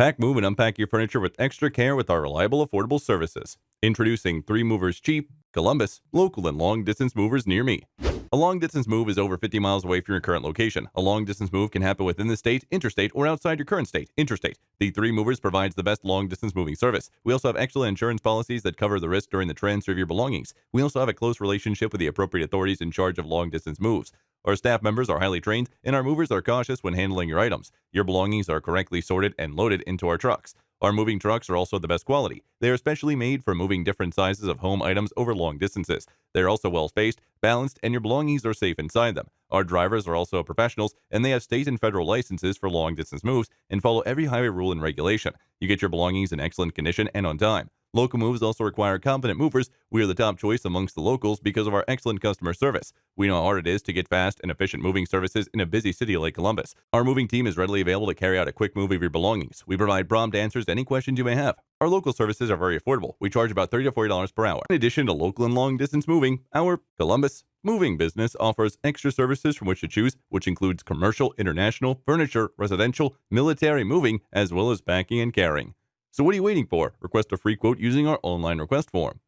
Pack, move, and unpack your furniture with extra care with our reliable, affordable services. Introducing 3 Movers Cheap, Columbus, local and long-distance movers near me. A long-distance move is over 50 miles away from your current location. A long-distance move can happen within the state, interstate, or outside your current state, interstate. The 3 Movers provides the best long-distance moving service. We also have excellent insurance policies that cover the risk during the transfer of your belongings. We also have a close relationship with the appropriate authorities in charge of long-distance moves. Our staff members are highly trained, and our movers are cautious when handling your items. Your belongings are correctly sorted and loaded into our trucks. Our moving trucks are also the best quality. They are specially made for moving different sizes of home items over long distances. They are also well-spaced, balanced, and your belongings are safe inside them. Our drivers are also professionals, and they have state and federal licenses for long-distance moves and follow every highway rule and regulation. You get your belongings in excellent condition and on time. Local moves also require competent movers. We are the top choice amongst the locals because of our excellent customer service. We know how hard it is to get fast and efficient moving services in a busy city like Columbus. Our moving team is readily available to carry out a quick move of your belongings. We provide prompt answers to any questions you may have. Our local services are very affordable. We charge about $30 to $40 per hour. In addition to local and long distance moving, our Columbus moving business offers extra services from which to choose, which includes commercial, international, furniture, residential, military moving, as well as packing and carrying. So what are you waiting for? Request a free quote using our online request form.